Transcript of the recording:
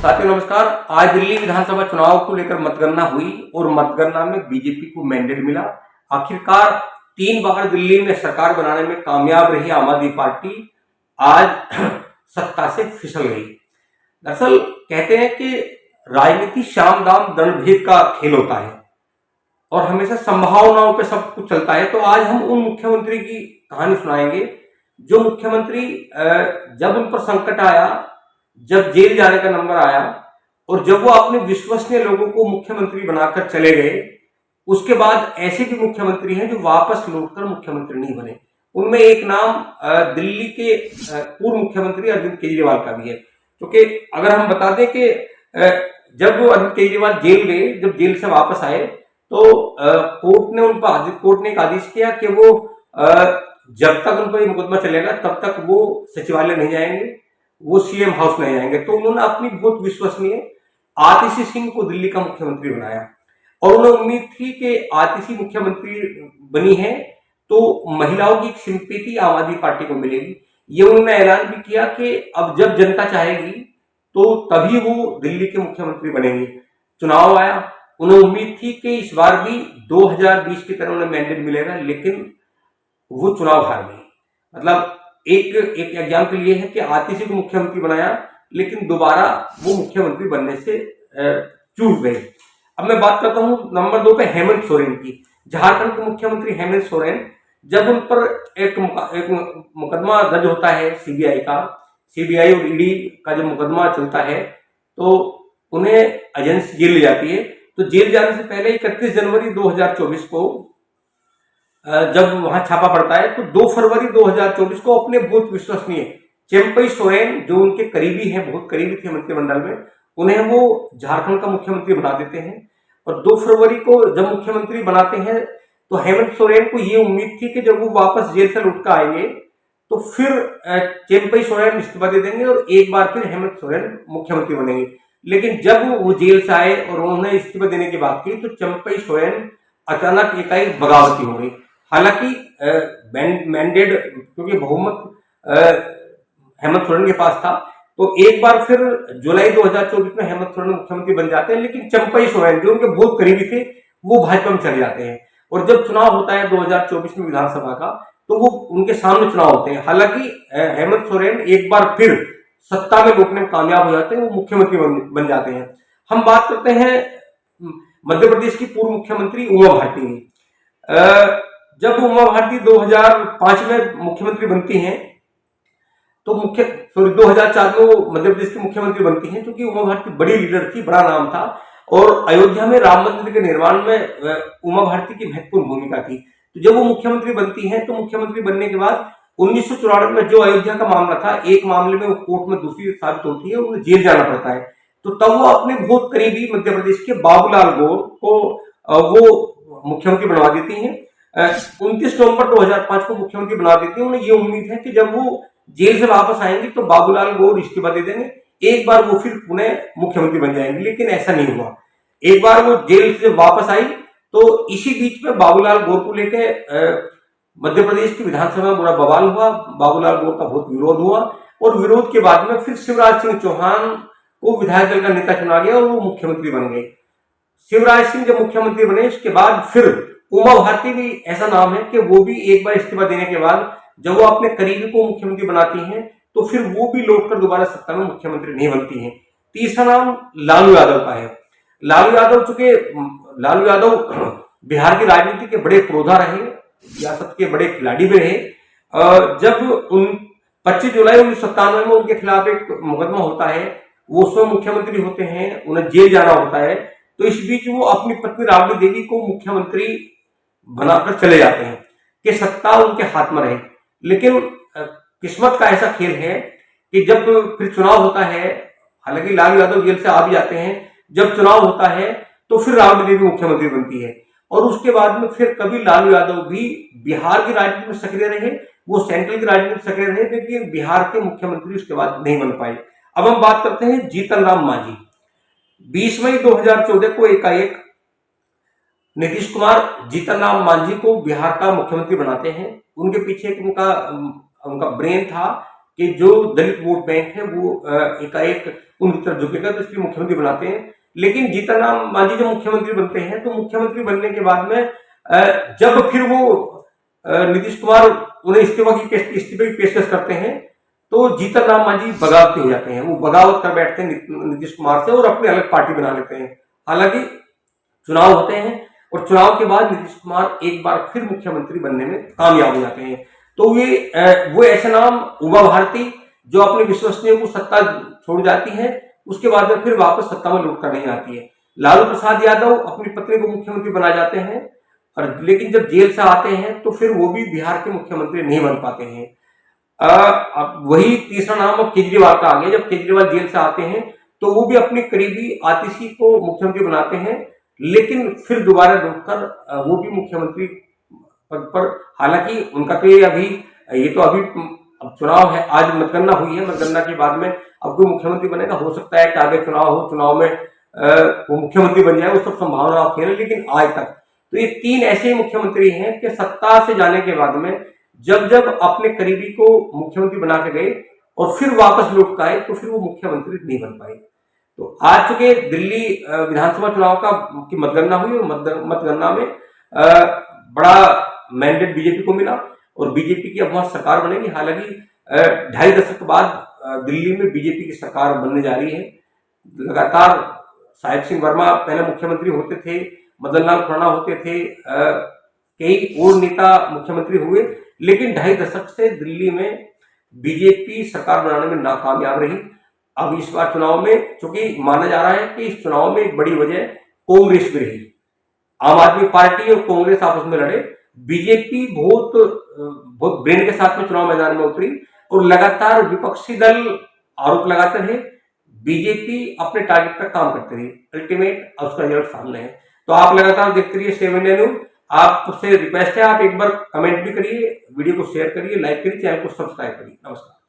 साथियों नमस्कार। आज दिल्ली विधानसभा चुनाव को लेकर मतगणना हुई और मतगणना में बीजेपी को मैंडेट मिला। आखिरकार 3 बार दिल्ली में सरकार बनाने में कामयाब रही आम आदमी पार्टी आज सत्ता से फिसल गई। दरअसल कहते हैं कि राजनीति श्याम दाम दंड भेद का खेल होता है और हमेशा संभावनाओं पे सब कुछ चलता है। तो आज हम उन मुख्यमंत्री की कहानी सुनाएंगे जो मुख्यमंत्री जब उन पर संकट आया, जब जेल जाने का नंबर आया और जब वो अपने विश्वसनीय लोगों को मुख्यमंत्री बनाकर चले गए, उसके बाद ऐसे भी मुख्यमंत्री हैं जो वापस लौटकर मुख्यमंत्री नहीं बने। उनमें एक नाम दिल्ली के पूर्व मुख्यमंत्री अरविंद केजरीवाल का भी है। क्योंकि अगर हम बता दें कि जब अरविंद केजरीवाल जेल गए, जब जेल से वापस आए तो कोर्ट ने एक आदेश किया कि वो जब तक उन पर मुकदमा चलेगा तब तक वो सचिवालय नहीं जाएंगे, वो सीएम हाउस नहीं जाएंगे। तो उन्होंने अपनी बहुत विश्वसनीय आतिशी सिंह को दिल्ली का मुख्यमंत्री बनाया और उन्हें उम्मीद थी कि आतिशी मुख्यमंत्री बनी है तो महिलाओं की एक सिंपैथी आम आदमी पार्टी को मिलेगी। ये उन्होंने ऐलान भी किया कि अब जब जनता चाहेगी तो तभी वो दिल्ली के मुख्यमंत्री बनेंगे। चुनाव आया, उन्हें उम्मीद थी कि इस बार भी 2020 की तरह उन्हें मैंडेट मिलेगा, लेकिन वो चुनाव हार गए। मतलब एक एग्जाम्पल ये है कि आतिशी को मुख्यमंत्री बनाया लेकिन दोबारा वो मुख्यमंत्री बनने से चूक गए। अब मैं बात करता हूं नंबर 2 पे हेमंत सोरेन की। झारखंड के मुख्यमंत्री हेमंत सोरेन, जब उन पर एक मुकदमा दर्ज होता है सीबीआई और ईडी का जब मुकदमा चलता है तो उन्हें एजेंसी जेल ले जाती है। तो जेल जाने से पहले 31 जनवरी 2024 को जब वहां छापा पड़ता है तो 2 फरवरी 2024 को अपने बहुत विश्वसनीय चेम्पई सोरेन, जो उनके करीबी हैं, बहुत करीबी थे मंत्रिमंडल में, उन्हें वो झारखंड का मुख्यमंत्री बना देते हैं। और 2 फरवरी को जब मुख्यमंत्री बनाते हैं तो हेमंत सोरेन को ये उम्मीद थी कि जब वो वापस जेल से लौट कर आएंगे तो फिर चेम्पई सोरेन इस्तीफा दे देंगे और एक बार फिर हेमंत सोरेन मुख्यमंत्री बनेंगे। लेकिन जब वो जेल से आए और उन्होंने इस्तीफा देने की बात की तो चेम्पई सोरेन अचानक एकाएक बगावती हो गई। हालांकि मैंडेट, क्योंकि बहुमत हेमंत सोरेन के पास था, तो एक बार फिर जुलाई 2024 में हेमंत सोरेन मुख्यमंत्री बन जाते हैं, लेकिन चेम्पई सोरेन जो उनके बहुत करीबी थे वो भाजपा में चले जाते हैं। और जब चुनाव होता है 2024 में विधानसभा का, तो वो उनके सामने चुनाव होते हैं। हालांकि हेमंत सोरेन एक बार फिर सत्ता में लौटने में कामयाब हो जाते हैं, वो मुख्यमंत्री बन जाते हैं। हम बात करते हैं मध्य प्रदेश की पूर्व मुख्यमंत्री उमा भारती की। जब उमा भारती 2005 में मुख्यमंत्री बनती हैं तो 2004 में वो मध्य प्रदेश की मुख्यमंत्री बनती हैं, क्योंकि उमा भारती बड़ी लीडर थी, बड़ा नाम था और अयोध्या में राम मंदिर के निर्माण में उमा भारती की महत्वपूर्ण भूमिका थी। तो जब वो मुख्यमंत्री बनती हैं तो मुख्यमंत्री बनने के बाद 1994 में जो अयोध्या का मामला था, एक मामले में वो कोर्ट में दोषी साबित होती है, उन्हें जेल जाना पड़ता है। तो तब वो अपने बहुत करीबी मध्य प्रदेश के बाबूलाल गौर को वो मुख्यमंत्री बनवा देती हैं। 29 नवंबर 2005 को मुख्यमंत्री बना देती है। उन्हें ये उम्मीद है कि जब वो जेल से वापस आएंगे तो बाबूलाल गौर इस्तीफा दे देंगे, एक बार वो फिर पुनः मुख्यमंत्री बन जाएंगे, लेकिन ऐसा नहीं हुआ। एक बार वो जेल से वापस आई तो इसी बीच में बाबूलाल गौर को लेकर मध्य प्रदेश की विधानसभा में बड़ा बवाल हुआ। बाबूलाल गौर का बहुत विरोध हुआ और विरोध के बाद में फिर शिवराज सिंह चौहान को विधायक दल का नेता चुना गया और वो मुख्यमंत्री बन गए। शिवराज सिंह जब मुख्यमंत्री बने उसके बाद फिर उमा भारती भी ऐसा नाम है कि वो भी एक बार इस्तीफा देने के बाद जब वो अपने करीबी को मुख्यमंत्री बनाती हैं तो फिर वो भी लौटकर दोबारा सत्ता में मुख्यमंत्री नहीं बनती हैं। तीसरा नाम लालू यादव का है। लालू यादव, चूंकि लालू यादव बिहार की राजनीति के बड़े क्रोधा रहे, सियासत के बड़े खिलाड़ी भी रहे। जब 25 जुलाई 1997 में उनके खिलाफ एक मुकदमा होता है, वो स्वयं मुख्यमंत्री होते हैं, उन्हें जेल जाना होता है, तो इस बीच वो अपनी पत्नी राबड़ी देवी को मुख्यमंत्री बनाकर चले जाते हैं कि सत्ता उनके हाथ में रहे। लेकिन किस्मत का ऐसा खेल है कि जब फिर चुनाव होता है, हालांकि लालू यादव जेल से आ भी जाते हैं, जब चुनाव होता है तो फिर राबड़ी देवी मुख्यमंत्री बनती है और उसके बाद में फिर कभी लालू यादव भी बिहार की राजनीति में सक्रिय रहे, वो सेंट्रल की राजनीति में सक्रिय रहे, लेकिन बिहार के मुख्यमंत्री उसके बाद नहीं बन पाए। अब हम बात करते हैं जीतन राम मांझी। 20 मई 2014 को एकाएक नीतीश कुमार जीतन राम मांझी को बिहार का मुख्यमंत्री बनाते हैं। उनके पीछे उनका ब्रेन था कि जो दलित वोट बैंक है वो एकाएक उनकी तरफ झुकेगा, तो इसलिए मुख्यमंत्री बनाते हैं। लेकिन जीतनराम मांझी जब मुख्यमंत्री बनते हैं तो मुख्यमंत्री बनने के बाद में जब फिर वो नीतीश कुमार उन्हें इस्तीफे की पेशकश करते हैं तो जीतनराम मांझी बगावती हो जाते हैं, वो बगावत कर बैठते हैं नीतीश कुमार से और अपनी अलग पार्टी बना लेते हैं। हालांकि चुनाव होते हैं और चुनाव के बाद नीतीश कुमार एक बार फिर मुख्यमंत्री बनने में कामयाब हो जाते हैं। तो वो ऐसे नाम उमा भारती जो अपने विश्वसनीय को सत्ता छोड़ जाती है, उसके बाद में फिर वापस सत्ता में लौट कर नहीं आती है। लालू प्रसाद यादव अपनी पत्नी को मुख्यमंत्री बना जाते हैं, और लेकिन जब जेल से आते हैं तो फिर वो भी बिहार के मुख्यमंत्री नहीं बन पाते हैं। अब वही तीसरा नाम अब केजरीवाल का आ गया। जब केजरीवाल जेल से आते हैं तो वो भी अपनी करीबी आतिशी को मुख्यमंत्री बनाते हैं, लेकिन फिर दोबारा लौटकर वो भी मुख्यमंत्री पद पर, हालांकि उनका तो ये तो अभी अब चुनाव है, आज मतगणना हुई है, मतगणना के बाद में अब कोई मुख्यमंत्री बनेगा, हो सकता है कि आगे चुनाव हो, चुनाव में वो मुख्यमंत्री बन जाए, वो सब संभावना खेल है। लेकिन आज तक तो ये 3 ऐसे मुख्यमंत्री हैं कि सत्ता से जाने के बाद में जब जब अपने करीबी को मुख्यमंत्री बना के गए और फिर वापस लौट आए तो फिर वो मुख्यमंत्री नहीं बन पाए। तो आज चुके दिल्ली विधानसभा चुनाव की मतगणना हुई और मतगणना में बड़ा मैंडेट बीजेपी को मिला और बीजेपी की अब वहां सरकार बनेगी। हालांकि 2.5 दशक बाद दिल्ली में बीजेपी की सरकार बनने जा रही है। लगातार साहिब सिंह वर्मा पहले मुख्यमंत्री होते थे, मदन लाल खुराना होते थे, कई और नेता मुख्यमंत्री हुए, लेकिन 2.5 दशक से दिल्ली में बीजेपी सरकार बनाने में नाकामयाब रही। अब इस बार चुनाव में चूंकि माना जा रहा है कि इस चुनाव में एक बड़ी वजह कांग्रेस भी रही। आम आदमी पार्टी और कांग्रेस आपस में लड़े, बीजेपी बहुत ब्रेन के साथ में चुनाव मैदान में उतरी और लगातार विपक्षी दल आरोप लगाते रहे, बीजेपी अपने टारगेट पर काम करते रही। अल्टीमेट उसका रिजल्ट सामने है। तो आप लगातार देखते रहिए 7 इंडिया न्यूज। आपसे रिक्वेस्ट है, आप एक बार कमेंट भी करिए, वीडियो को शेयर करिए, लाइक करिए, चैनल को सब्सक्राइब करिए। नमस्कार।